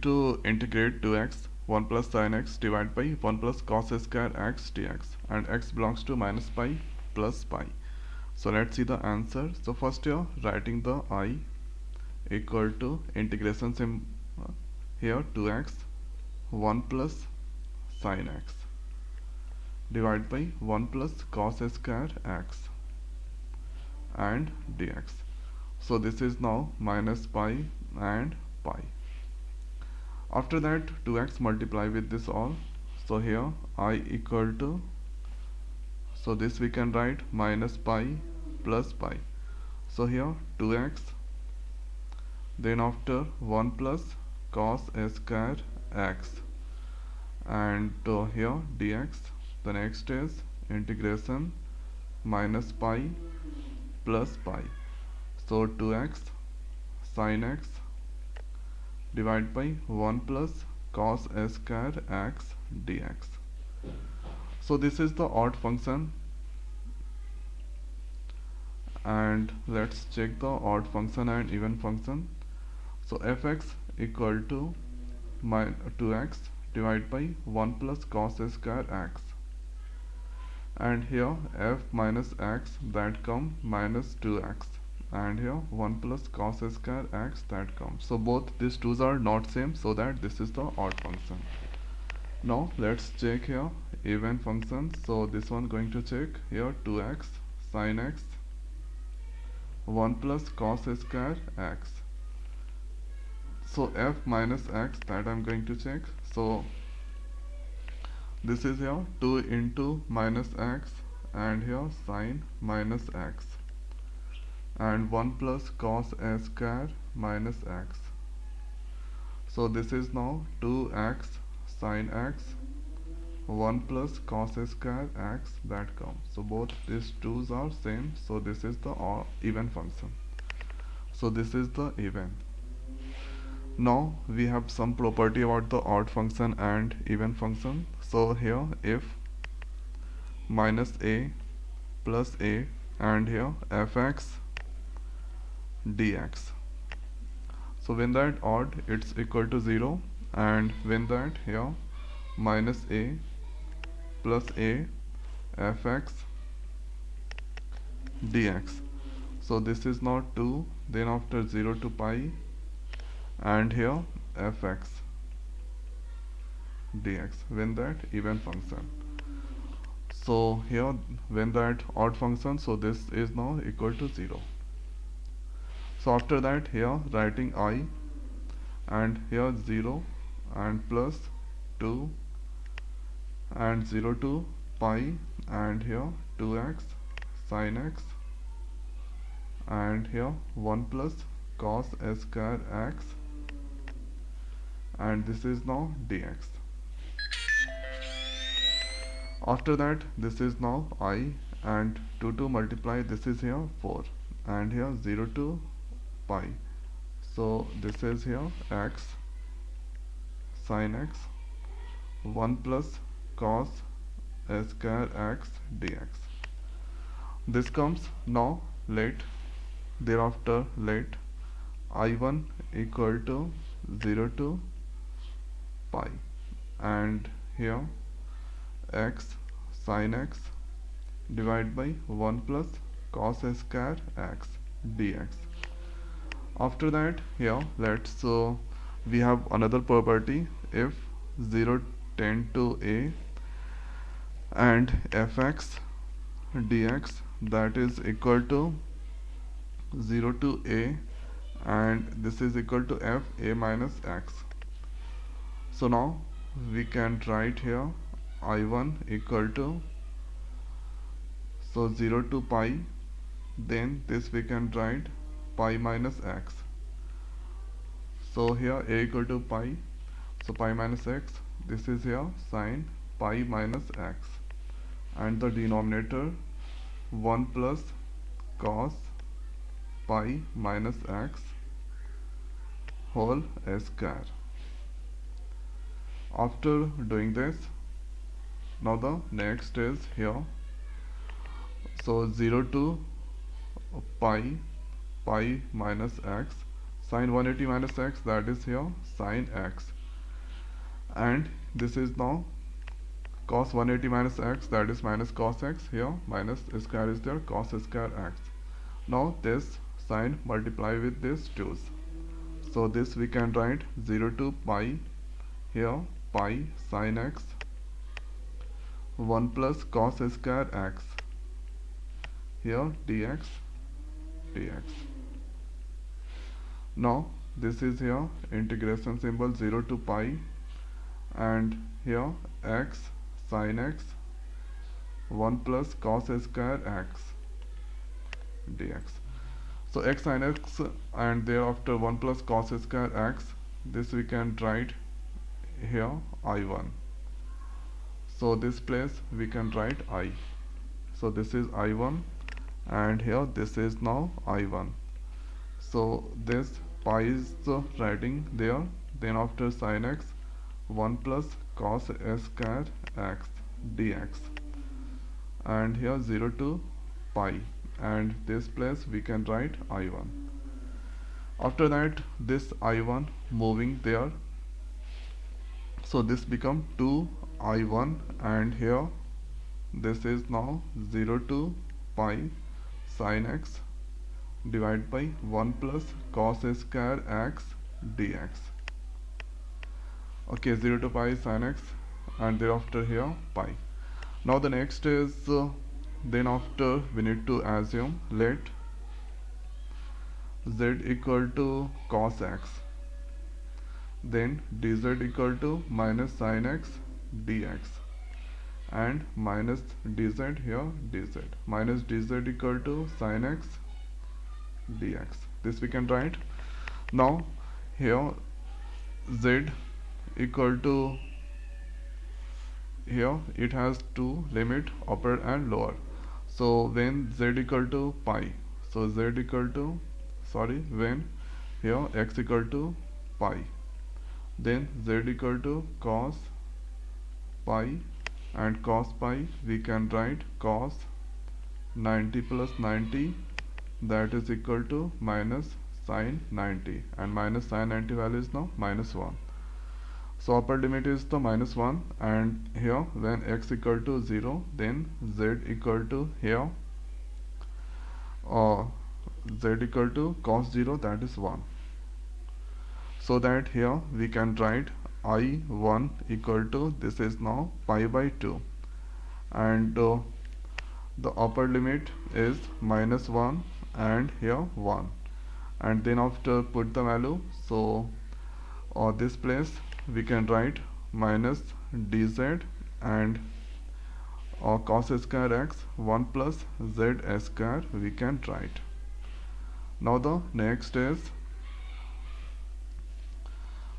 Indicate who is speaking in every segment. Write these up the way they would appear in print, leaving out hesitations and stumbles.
Speaker 1: to integrate 2x 1 plus sin x divided by 1 plus cos square x dx, and x belongs to minus pi plus pi. So let's see the answer. So first you're writing the I equal to integration here 2x 1 plus sin x divided by 1 plus cos square x and dx. So this is now minus pi and pi. After that 2x multiply with this all, so here I equal to, so this we can write minus pi plus pi. So here 2x, then after 1 plus cos square x, and here dx. The next is integration minus pi plus pi. So 2x sin x divided by 1 plus cos square x dx. So this is the odd function, and let's check the odd function and even function. So fx equal to 2x divided by 1 plus cos square x, and here f minus x, that come minus 2x, and here 1 plus cos square x, that comes. So both these twos are not same, so that this is the odd function. Now let's check here even function. So this one going to check here 2x sin x 1 plus cos square x. So f minus x, that I'm going to check. So this is here 2 into minus x, and here sin minus x, and 1 plus cos square minus x. So this is now 2x sin x 1 plus cos square x, that comes. So both these twos are same, so this is the even function. So this is the even. Now we have some property about the odd function and even function. So here if minus a plus a, and here fx dx. So when that odd, it's equal to 0, and when that here minus a plus a fx dx. So this is now 2, then after 0 to pi, and here fx dx when that even function. So here when that odd function, so this is now equal to 0. So after that here writing I, and here 0 and plus 2 and 0 to pi, and here 2x sin x, and here 1 plus cos square x, and this is now dx. After that this is now I, and 2 to multiply, this is here 4, and here 0 to pi. So this is here x sin x 1 plus cos square x dx. This comes now let, thereafter let I1 equal to 0 to pi, and here x sin x divided by 1 plus cos square x dx. After that here let's we have another property. If 0 tend to a, and fx dx, that is equal to 0 to a, and this is equal to f a minus x. So now we can write here I1 equal to, so 0 to pi, then this we can write pi minus x. So here a equal to pi, so pi minus x, this is here sin pi minus x, and the denominator 1 plus cos pi minus x whole square. After doing this, now the next is here, so 0 to pi minus x, Sin 180 minus x, that is here sin x. And this is now cos 180 minus x, that is minus cos x. Here minus square is there, cos square x. Now this sign multiply with this 2's. So this we can write 0 to pi, here pi sin x 1 plus cos square x, here dx. Now this is here integration symbol 0 to pi, and here x sin x 1 plus cos square x dx. So x sin x and thereafter 1 plus cos square x, this we can write here I1. So this place we can write I. So this is I1 and here this is now I1. So this pi is writing there, then after sin x 1 plus cos square x dx, and here 0 to pi, and this place we can write I1. After that this I1 moving there, so this become 2I1, and here this is now 0 to pi sin x divided by 1 plus cos square x dx. Okay, 0 to pi sin x, and thereafter here pi. Now the next is then after we need to assume let z equal to cos x, then dz equal to minus sin x dx, and minus dz here dz, minus dz equal to sin x dx. This we can write. Now here z equal to, here it has two limit, upper and lower. So when z equal to pi, so z equal to, when here x equal to pi, then z equal to cos pi, and cos pi we can write cos 90 plus 90, that is equal to minus sin 90, and minus sin 90 value is now minus 1. So upper limit is the minus 1, and here when x equal to 0, then z equal to here z equal to cos 0, that is 1. So that here we can write I1 equal to, this is now pi by 2, and the upper limit is minus 1 and here 1, and then after put the value, so this place we can write minus dz and cos square x 1 plus z square we can write. Now the next is,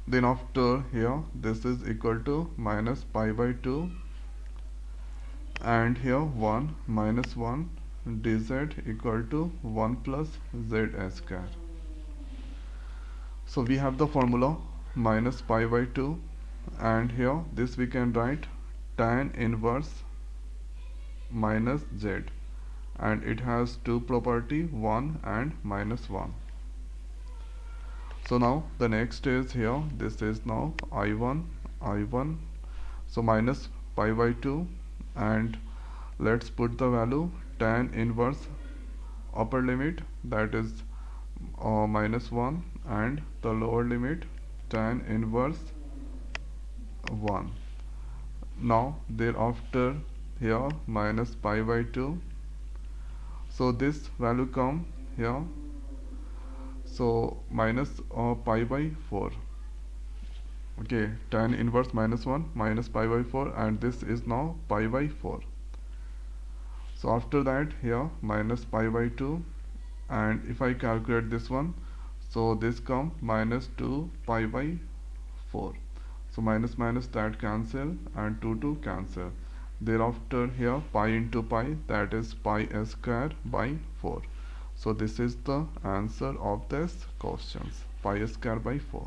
Speaker 1: then after here this is equal to minus pi by 2, and here 1 minus 1 dz equal to 1 plus z square. So we have the formula minus pi by 2, and here this we can write tan inverse minus z, and it has two property, 1 and minus 1. So now the next is here, this is now I1, so minus pi by 2, and let's put the value tan inverse upper limit, that is minus 1, and the lower limit tan inverse 1. Now thereafter here minus pi by 2, so this value come here, so minus pi by 4. Okay, tan inverse minus 1 minus pi by 4, and this is now pi by 4. So after that here minus pi by 2, and if I calculate this one, so this come minus 2 pi by 4. So minus minus that cancel, and 2 to cancel. Thereafter here pi into pi, that is pi square by 4. So this is the answer of this questions, pi square by 4.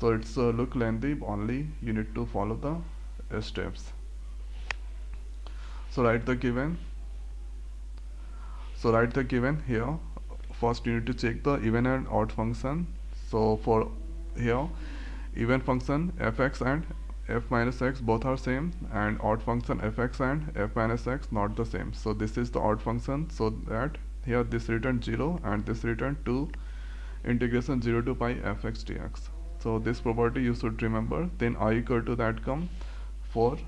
Speaker 1: So it's look lengthy, only you need to follow the steps. So write the given. So write the given here. first you need to check the even and odd function. So for here, even function fx and f minus x both are same, and odd function fx and f minus x not the same. So this is the odd function, so that here this return 0 and this return 2 integration 0 to pi fx dx. So this property you should remember. Then I equal to that come 4,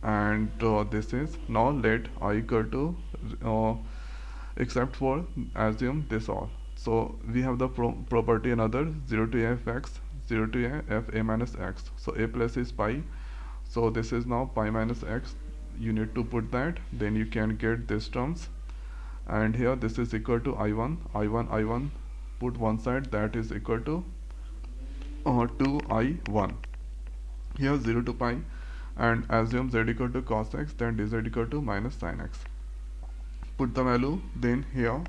Speaker 1: and this is now let I equal to except for assume this all. So we have the property another 0 to a fx, 0 to a f a minus x. So a plus is pi, so this is now pi minus x. You need to put that, then you can get these terms. And here this is equal to I1 put one side, that is equal to 2I1. Here 0 to pi, and assume z equal to cos x, then dz equal to minus sin x. Put the value, then here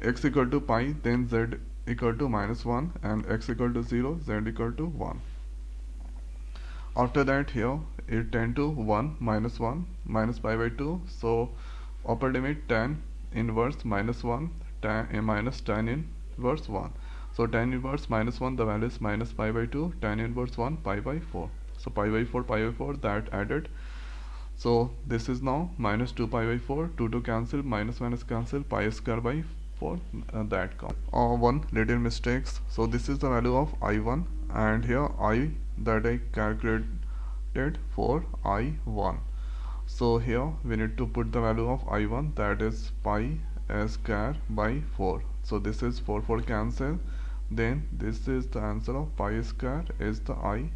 Speaker 1: x equal to pi, then z equal to minus 1, and x equal to 0, z equal to 1. After that here it tend to 1 minus pi by 2. So upper limit tan inverse minus 1 minus tan inverse 1. So tan inverse minus 1, the value is minus pi by 2, tan inverse 1 pi by 4. So pi by 4 that added. So this is now minus 2 pi by 4, 2 to cancel, minus cancel, pi square by 4, that comes. One little mistakes. So this is the value of I1, and here I that I calculated for I1. So here we need to put the value of I1, that is pi square by 4. So this is 4 cancel, then this is the answer of pi square is the I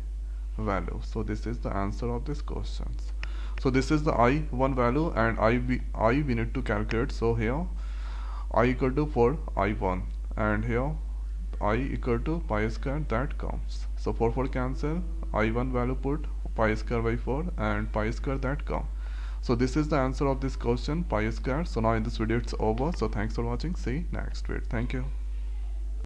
Speaker 1: value. So this is the answer of this questions. So this is the I1 value, and I we need to calculate. So here I equal to 4 I1, and here I equal to pi square, that comes. So 4 cancel, I1 value put pi square by 4, and pi square that come. So this is the answer of this question, pi square. So now in this video it's over. So thanks for watching. See you next video. Thank you.